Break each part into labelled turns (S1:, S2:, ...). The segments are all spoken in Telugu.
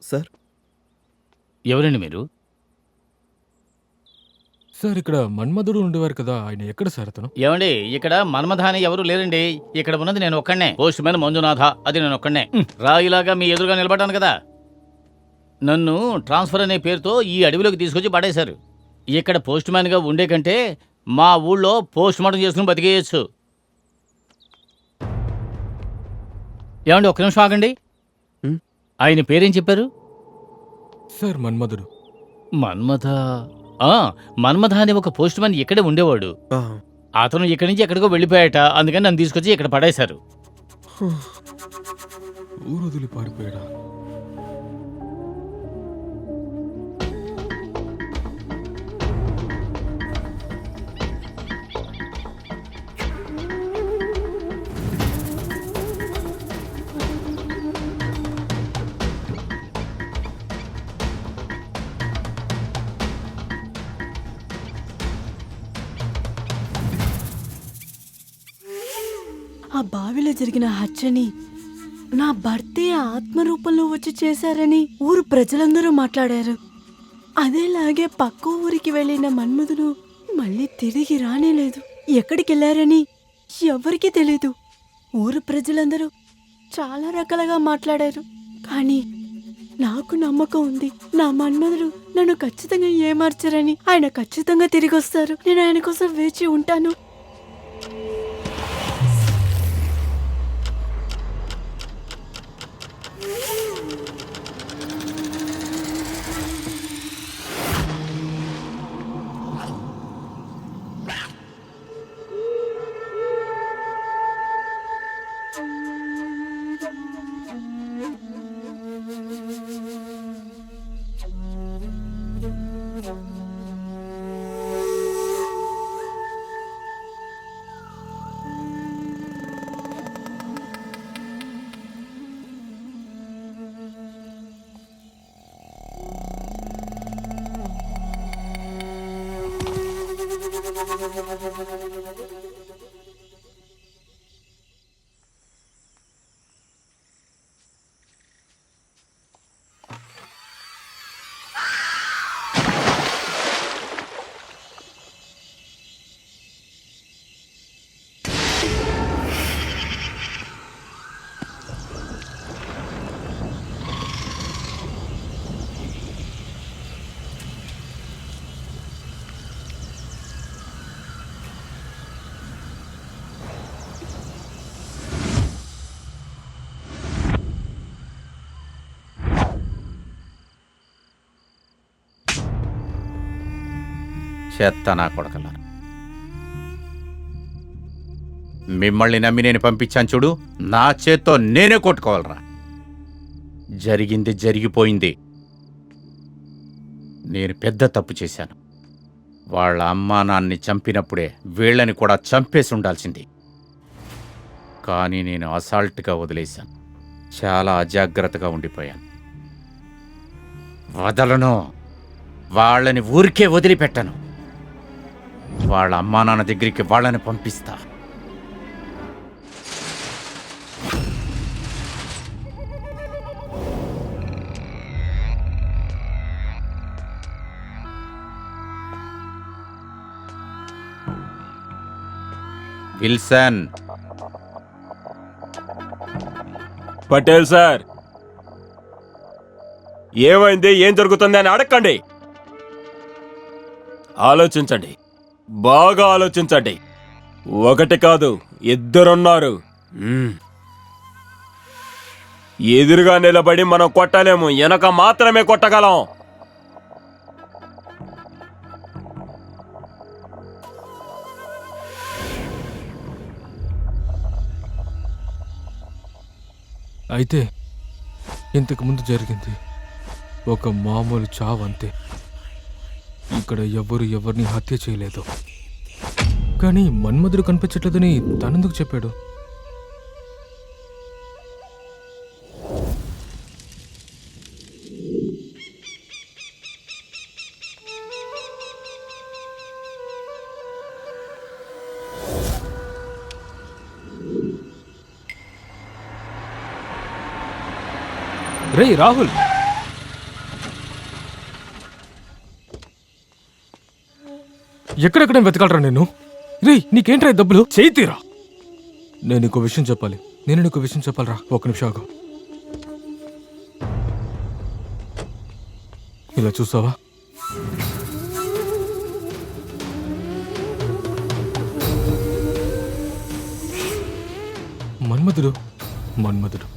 S1: సార్
S2: ఎవరండి మీరు?
S3: సార్ ఇక్కడ మన్మధుడు ఉండేవారు కదా, ఆయన ఎక్కడ సార్ అతను?
S2: ఏమండి, ఇక్కడ మన్మథ అని ఎవరు లేరండి. ఇక్కడ ఉన్నది నేను ఒక్కడే, పోస్ట్ మ్యాన్ మంజునాథ. అది నేను ఒక్కడే. రాయిలాగా మీ ఎదురుగా నిలబడ్డాను కదా. నన్ను ట్రాన్స్ఫర్ అనే పేరుతో ఈ అడవిలోకి తీసుకొచ్చి పడేశారు. ఇక్కడ పోస్ట్ మ్యాన్గా ఉండే కంటే మా ఊళ్ళో పోస్ట్ మార్టం చేసుకుని బతికేయచ్చు. ఏమండి, ఒక్క నిమిషం ఆగండి. ఆయన పేరేం చెప్పారు?
S3: సార్ మన్మధుడు.
S2: మన్మథ. మన్మథ అనే ఒక పోస్ట్ మ్యాన్ ఇక్కడే ఉండేవాడు. అతను ఇక్కడి నుంచి ఎక్కడికో వెళ్ళిపోయాట. అందుకని నన్ను తీసుకొచ్చి ఇక్కడ పడేశారు.
S3: ఊరు వదిలి పారిపోయాడా?
S4: ఆ బావిలో జరిగిన హత్యని నా భర్తే ఆత్మరూపంలో వచ్చి చేశారని ఊరు ప్రజలందరూ మాట్లాడారు. అదేలాగే పక్క ఊరికి వెళ్ళిన మన్మధుడు మళ్ళీ తిరిగి రానేలేదు. ఎక్కడికి వెళ్ళారని ఎవరికీ తెలీదు. ఊరు ప్రజలందరూ చాలా రకాలుగా మాట్లాడారు. కానీ నాకు నమ్మకం ఉంది, నా మన్మధుడు నన్ను ఖచ్చితంగా ఏమార్చరని. ఆయన ఖచ్చితంగా తిరిగి వస్తారు. నేను ఆయన కోసం వేచి ఉంటాను.
S5: చెత్త నా కొడకలారా, మిమ్మల్ని నమ్మి నేను పంపించాను చూడు, నా చేత్తో నేనే కొట్టుకోవాలరా. జరిగింది జరిగిపోయింది. నేను పెద్ద తప్పు చేశాను. వాళ్ళ అమ్మా నాన్ని చంపినప్పుడే వీళ్ళని కూడా చంపేసి ఉండాల్సింది. కానీ నేను అసాల్ట్గా వదిలేశాను. చాలా అజాగ్రత్తగా ఉండిపోయాను. వదలను, వాళ్ళని ఊరికే వదిలిపెట్టను. వాళ్ళ అమ్మా నాన్న దగ్గరికి వాళ్ళని పంపిస్తా. విల్సన్.
S6: పటేల్ సార్, ఏమైంది, ఏం జరుగుతుంది అని అడగండి. ఆలోచించండి, బాగా ఆలోచించండి. ఒకటి కాదు, ఇద్దరున్నారు. ఎదురుగా నిలబడి మనం కొట్టలేము, వెనక మాత్రమే కొట్టగలం.
S3: అయితే ఇంతకు ముందు జరిగింది ఒక మామూలు చావంతే. ఇక్కడ ఎవరు ఎవరిని హత్య చేయలేదు. కానీ మన్మధుడు కనిపించట్లేదని తనెందుకు చెప్పాడు? రే రాహుల్, ఎక్కడెక్కడ వెతకాలరా నేను? రే నీకేంట్రా ఈ డబ్బులు? చేయి తీరా. నేను నీకు విషయం చెప్పాలి. నేను నీకు విషయం చెప్పాలరా. ఒక నిమిషం ఆగు. ఇలా చూసావా? మన్మధుడు మన్మధుడు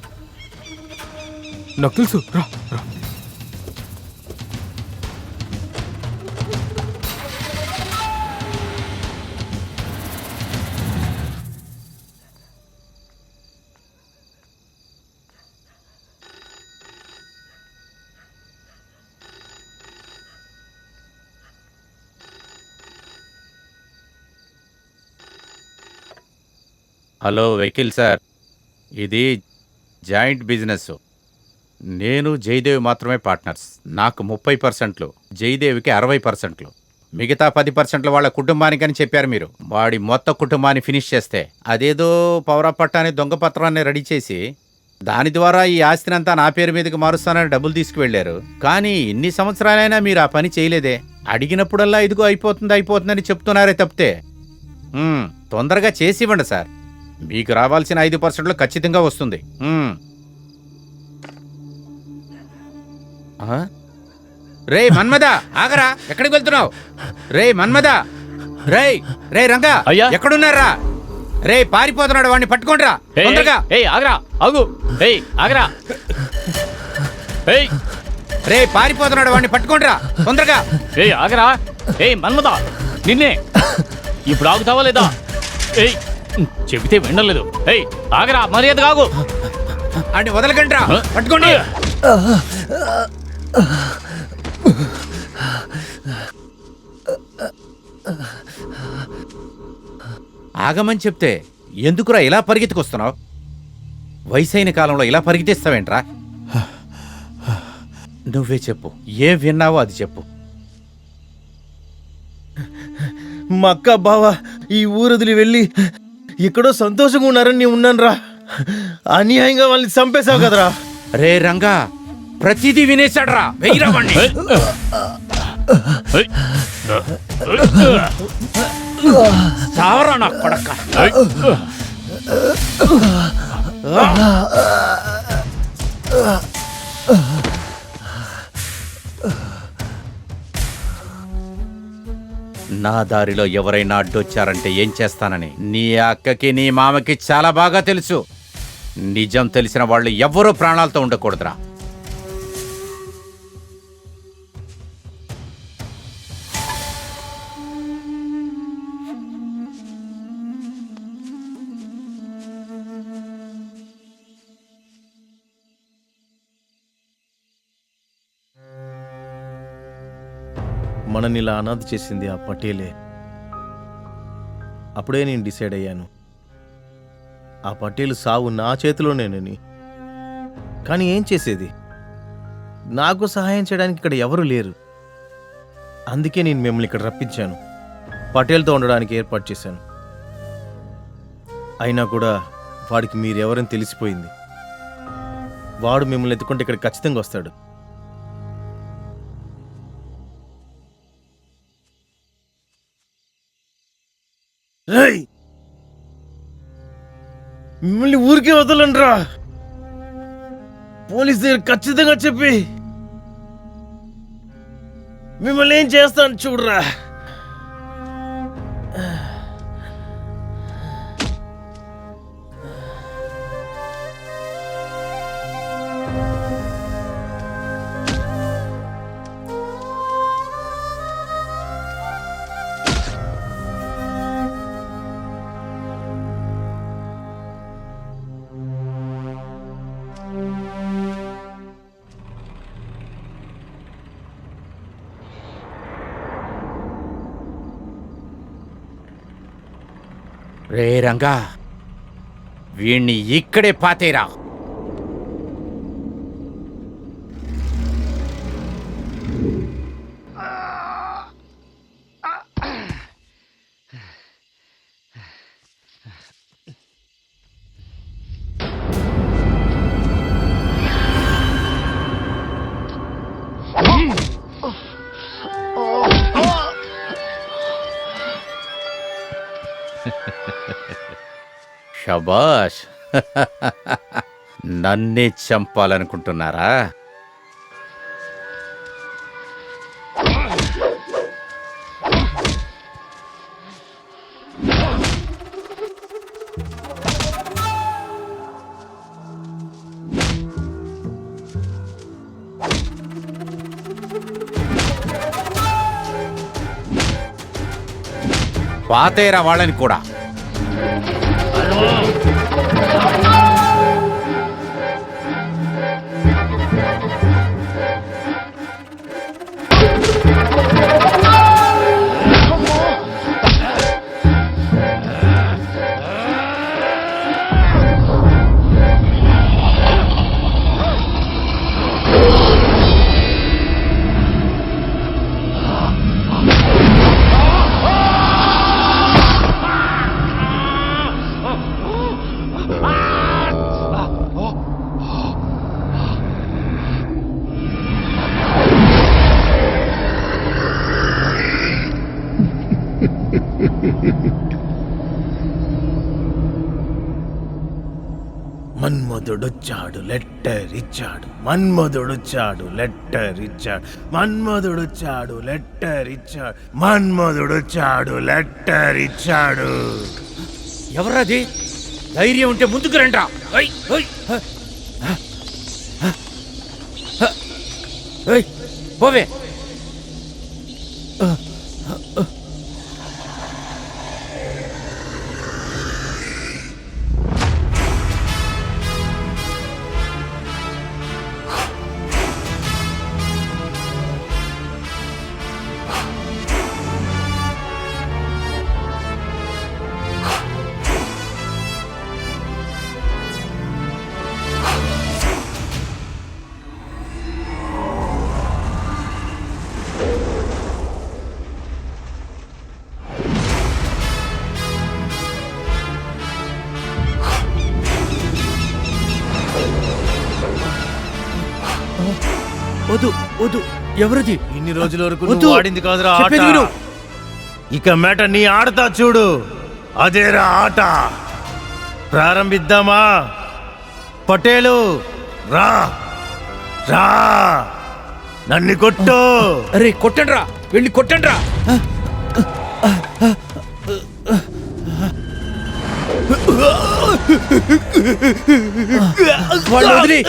S3: నాకు తెలుసు. రా రా.
S5: హలో వెకిల్ సార్, ఇది జాయింట్ బిజినెస్. నేను జయదేవి మాత్రమే పార్ట్నర్స్. నాకు 30%, జయదేవికి 60%. మిగతా 10% వాళ్ళ కుటుంబానికని చెప్పారు మీరు. వాడి మొత్తం కుటుంబాన్ని ఫినిష్ చేస్తే అదేదో పౌర పట్టాన్ని దొంగ పత్రాన్ని రెడీ చేసి దాని ద్వారా ఈ ఆస్తినంతా నా పేరు మీదకి మారుస్తానని డబ్బులు తీసుకువెళ్లారు. కానీ ఇన్ని సంవత్సరాలైనా మీరు ఆ పని చేయలేదే. అడిగినప్పుడల్లా ఇదిగో అయిపోతుందని చెప్తున్నారే తప్పితే. తొందరగా చేసి ఇవ్వండి సార్. మీకు రావాల్సిన 5% ఖచ్చితంగా వస్తుంది. రే మన్మదా, ఆగరా, ఎక్కడికి వెళ్తున్నావు? రే మన్మదా, రే రే రంగా,
S2: అయ్యా.
S5: ఎక్కడున్నారా? రే పారిపోతున్నాడు, వాడిని పట్టుకోండిరా తొందరగా.
S2: ఆగరా, ఆగు. ఆగరా.
S5: రే పారిపోతున్నాడు, వాడిని పట్టుకోండిరా తొందరగా.
S2: ఆగరా. మన్మదా, నిన్నే. ఇప్పుడు ఆగుతావా లేదా? చెబితే వినలేదు. ఆగరా, మర్యాద కాగు.
S5: అని వదలకండిరా, పట్టుకోండి. ఆగమని చెప్తే ఎందుకురా ఇలా పరిగెత్తుకొస్తున్నావు? వయసైన కాలంలో ఇలా పరిగెత్తిస్తావేంట్రా? నువ్వే చెప్పు, ఏం విన్నావో అది చెప్పు.
S1: మా అక్క బావ ఈ ఊరదిలి వెళ్ళి ఎక్కడో సంతోషంగా ఉన్నారని నేను ఉన్నానురా. అన్యాయంగా వాళ్ళని చంపేశావు కదరా.
S5: రే రంగా, ప్రతిదీ వినేశాడ్రా. వెయ్యిరా వాణ్ణి. చావరా నా కొడక్క. నా దారిలో ఎవరైనా అడ్డొచ్చారంటే ఏం చేస్తానని నీ అక్కకి నీ మామకి చాలా బాగా తెలుసు. నిజం తెలిసిన వాళ్ళు ఎవ్వరూ ప్రాణాలతో ఉండకూడదురా.
S1: మనని ఇలా అనాథ చేసింది ఆ పటేలే. అప్పుడే నేను డిసైడ్ అయ్యాను, ఆ పటేలు సావు నా చేతిలోనేనని. కానీ ఏం చేసేది, నాకు సహాయం చేయడానికి ఇక్కడ ఎవరు లేరు. అందుకే నేను మిమ్మల్ని ఇక్కడ రప్పించాను, పటేల్తో ఉండడానికి ఏర్పాటు చేశాను. అయినా కూడా వాడికి మీరెవరని తెలిసిపోయింది. వాడు మిమ్మల్ని ఎత్తుకుంటే ఇక్కడ ఖచ్చితంగా వస్తాడు. రేయ్, మిమ్మల్ని ఊరికే వదలండ్రా. పోలీస్ దగ్గర ఖచ్చితంగా చెప్పి మిమ్మల్ని ఏం చేస్తాను చూడరా.
S5: రే రంగా, వీణ్ణి ఇక్కడే పాతేరా. షబాష్. నన్నే చంపాలనుకుంటున్నారా? పాతేరా వాళ్ళని కూడా.
S1: మన్మధుడొచ్చాడు, లెటర్ ఇచ్చాడు. మన్మధుడొచ్చాడు, లెటర్ ఇచ్చాడు. మన్మధుడొచ్చాడు, లెటర్ ఇచ్చాడు. మన్మధుడొచ్చాడు, లెటర్ ఇచ్చాడు.
S5: ఎవరది? ధైర్యం ఉంటే ముందుకు రండ్రా. పోవే.
S1: వద్దు వద్దు, ఎవరిది? ఇన్ని రోజుల వరకు నువ్వు ఆడింది కాదురా ఆట. ఇక మేట నీ ఆడతా చూడు. అదేరా ఆట. ప్రారంభిద్దామా? పటేలు రా రా, నన్ను కొట్టు.
S5: అరే కొట్టండ్రా, వెళ్ళి కొట్టండ్రా. వాళ్ళు వదిలి.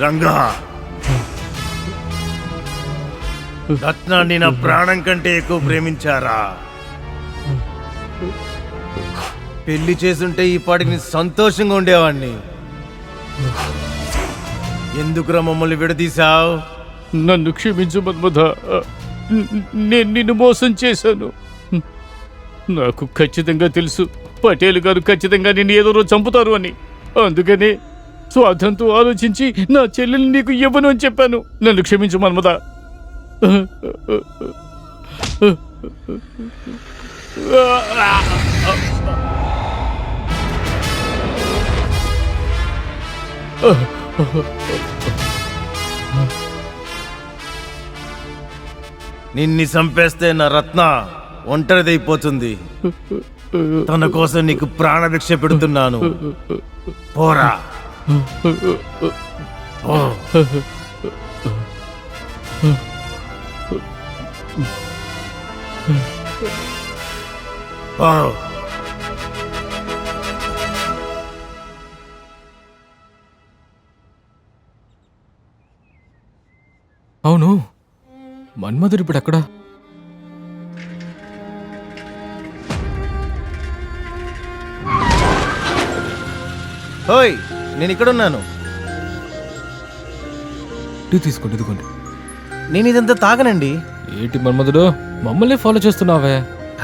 S1: రంగా, రత్నాన్ని నా ప్రాణం కంటే ఎక్కువ ప్రేమించారా? పెళ్లి చేసుంటే ఈ పాటికి సంతోషంగా ఉండేవాణ్ణి. ఎందుకురా మమ్మల్ని విడదీశావు?
S2: నన్ను క్షమించు మన్మథ. నేను నిన్ను మోసం చేశాను. నాకు ఖచ్చితంగా తెలుసు పటేల్ గారు ఖచ్చితంగా నిన్ను ఏదో రోజు చంపుతారు అని. అందుకనే స్వార్థంతో ఆలోచించి నా చెల్లెల్ని నీకు ఇవ్వను అని చెప్పాను. నన్ను క్షమించు మన్మథ.
S1: నిన్ని చంపేస్తే నా రత్న ఒంటరిదైపోతుంది. తన కోసం నీకు ప్రాణభిక్ష పెడుతున్నాను. పోరా. ఓ
S3: అవును, మన్మధుడు ఇప్పుడు ఎక్కడా?
S1: హోయ్, నేను ఇక్కడున్నాను.
S3: టీ తీసుకోండి, ఇదిగోండి.
S1: నేను ఇదంతా తాగనండి.
S3: ఏంటి మన్మధుడు, మమ్మల్ని ఫాలో చేస్తున్నావే?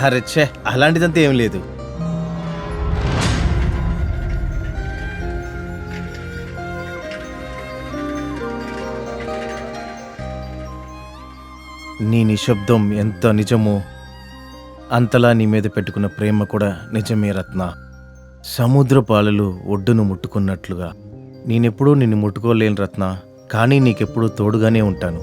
S1: అరే ఛే, అలాంటిదంతా ఏం లేదు. నీ నిశ్శబ్దం ఎంత నిజమో అంతలా నీ మీద పెట్టుకున్న ప్రేమ కూడా నిజమే రత్న. సముద్రపు అలలు ఒడ్డును ముట్టుకున్నట్లుగా నేనెప్పుడూ నిన్ను ముట్టుకోలేను రత్న, కానీ నీకెప్పుడూ తోడుగానే ఉంటాను.